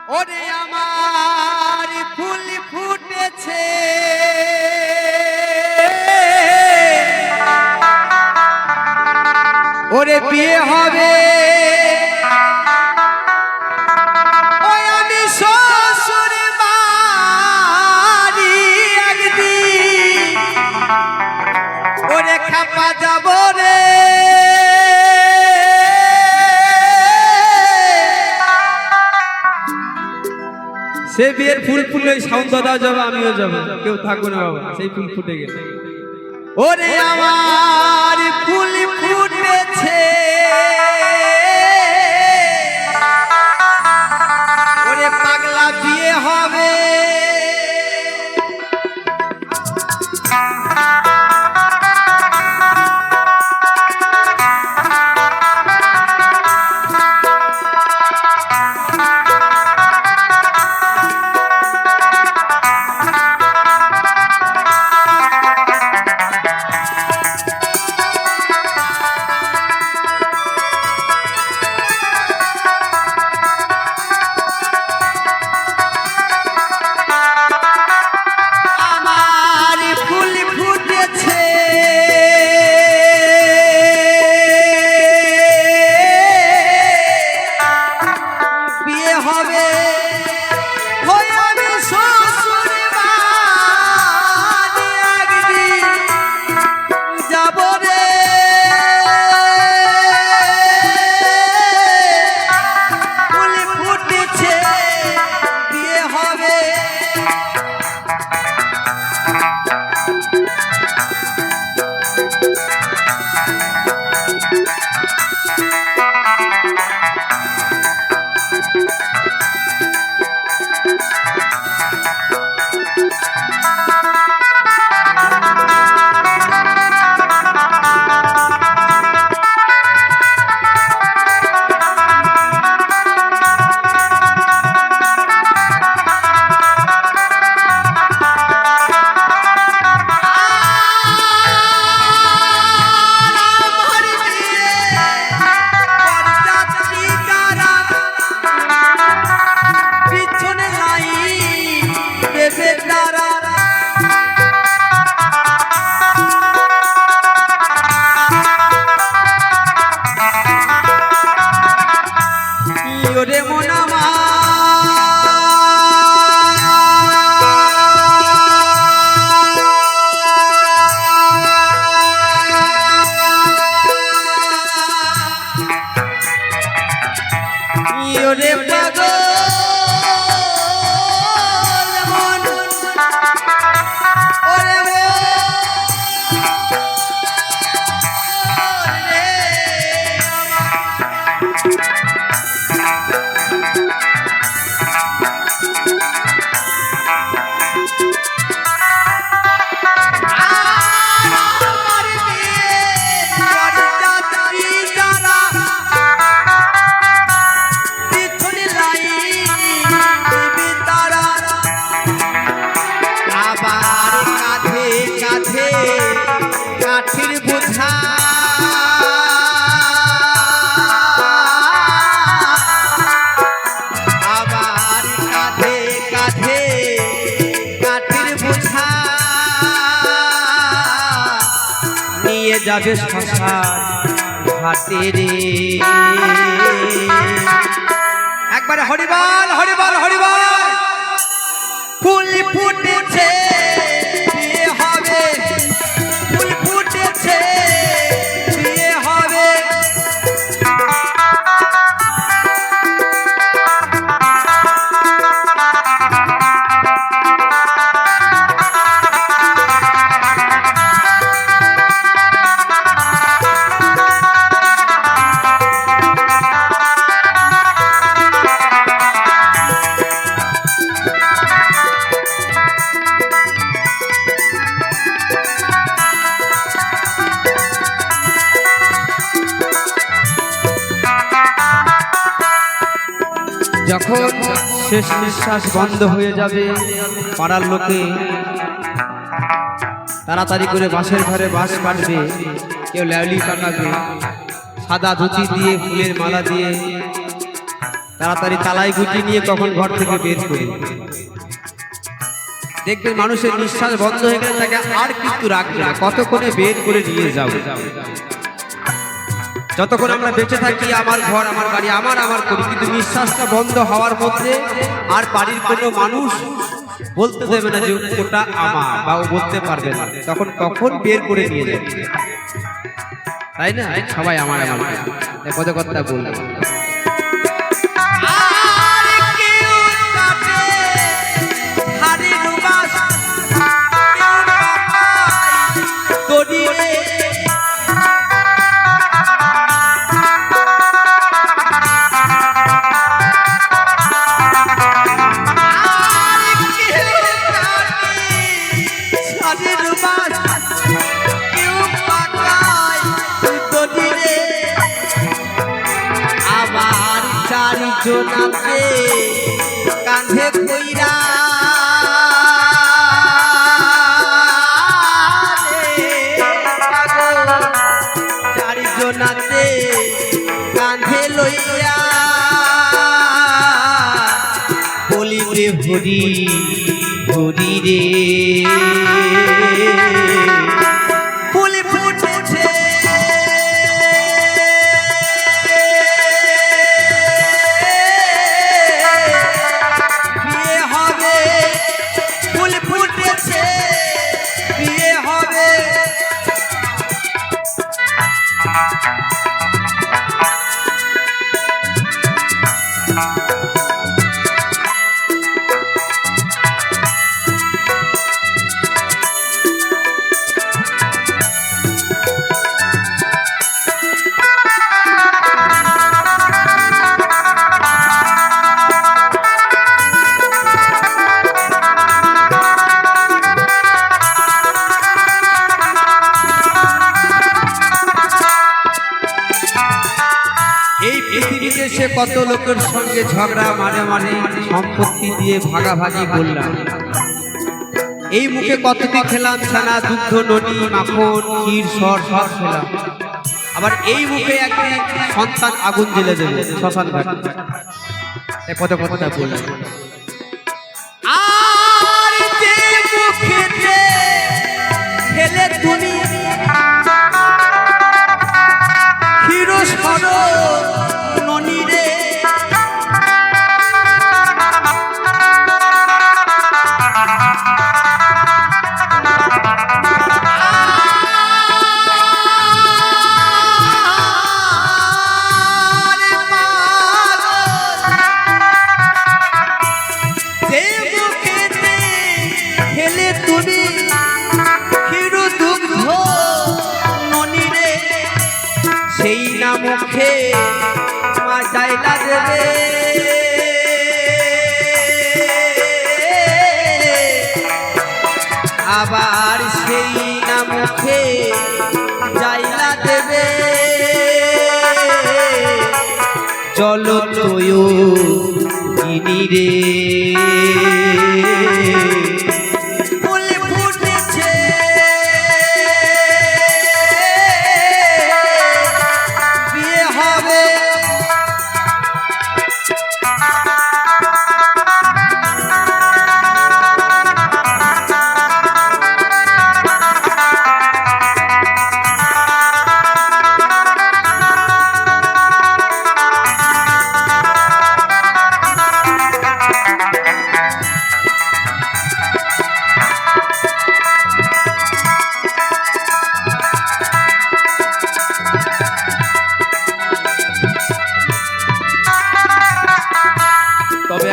ওরে আমার ফুল ফুটেছে ওরে বিয়ে হবে ওই আমি শ্বশুর বাড়ি একদিন ওরে খাপা যাব রে সে বিয়ের ফুল ফুলে সাউন্ড দাদা যাবে আমিও যাবো কেউ থাকবো না বাবা সেই ফুল ফুটে গেছে ওরে আমার ফুল ফুটেছে ওরে পাগলা বিয়ে হবে যাবে শ্মশান ঘাটে রে একবারে হরিবল হরিবল হরিবল ফুল ফুটেছে বিয়ে হবে ফুল ফুটেছে বিয়ে হবে যখন শেষ নিঃশ্বাস বন্ধ হয়ে যাবে পাড়ার লোকে তাড়াতাড়ি করে বাঁশের ঘরে বাঁশ কাটবে কেউ ল্যাওলি পাকাবে সাদা ধুতি দিয়ে ফুলের মালা দিয়ে তাড়াতাড়ি তালাই গুটি নিয়ে কখন ঘর থেকে বের করি। দেখবেন মানুষের নিঃশ্বাস বন্ধ হয়ে গেলে তাকে আর কিন্তু রাখবে না, কতক্ষণে বের করে নিয়ে যাবে। যতক্ষণ আমরা বেঁচে থাকি আমার ঘর আমার বাড়ি আমার আমার করি, কিন্তু নিঃশ্বাসটা বন্ধ হওয়ার মধ্যে আর বাড়ির কোনো মানুষ বলতে দেবে না যে ওটা আমার, বা ও বলতে পারবে না, তখন কখন বের করে নিয়ে যাবে, তাই না? সবাই আমার আমার পদে কথা বলবে। জোনাতে কাঁধে কইরা চারিজনাতে কাঁধে লইয়া বলি রে হরি হরি রে ফুলে ফুটেছে সে কত লোকের সঙ্গে ঝগড়া মাঝে মাঝে সম্পত্তি দিয়ে ভাগাভাগি করলাম, এই মুখে কতটি খেলাম ছানা দুগ্ধ ননি মাখন ক্ষীর সর সব খেলাম, আবার এই মুখে একটি সন্তান আগুন জ্বেলে দেবে শ্মশান ঘাট, কত কথা বললাম। আর যে মুখেতে খেলে তুমি ক্ষীর সর সেই না মুখে মাজাইলা দেবে, আবার সেই না মুখে যাইলা দেবে, চলো তোয় গিনি রে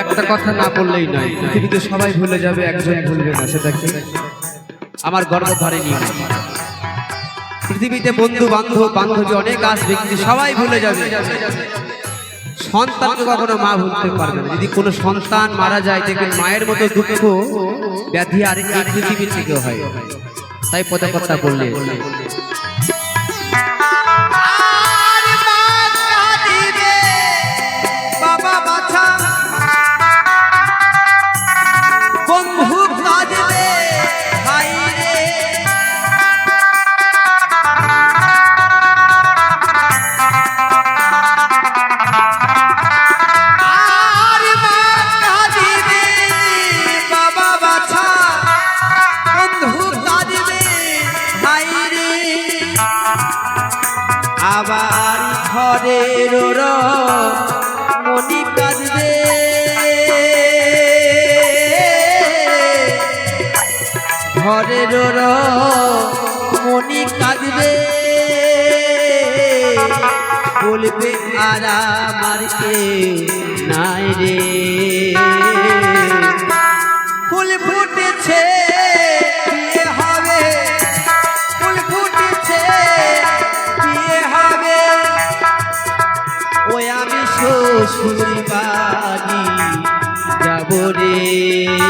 একটা কথা না বললেই নয়, পৃথিবীতে সবাই ভুলে যাবে, একজন ভুলবে না, সেটা কি আমার গর্ভধারী নিয়ম। পৃথিবীতে বন্ধু বান্ধব বান্ধবী অনেক আসবে, কিন্তু সবাই ভুলে যাবে, সন্তানকে কখনো মা ভুলতে পারবে না। যদি কোনো সন্তান মারা যায় দেখবেন মায়ের মতো দুঃখ ব্যাধি আর এই পৃথিবী থেকেও হয়, তাই পদে কথা বললে ঘরের মনি কাঁদবে ঘরের মনি কাঁদবে বলবে আর আমার কেউ নাই রে ফুল ফুটেছে বিয়ে হবে ফুল ফুটেছে বিয়ে হবে ওই আমি শ্বশুর বাড়ি যাব রে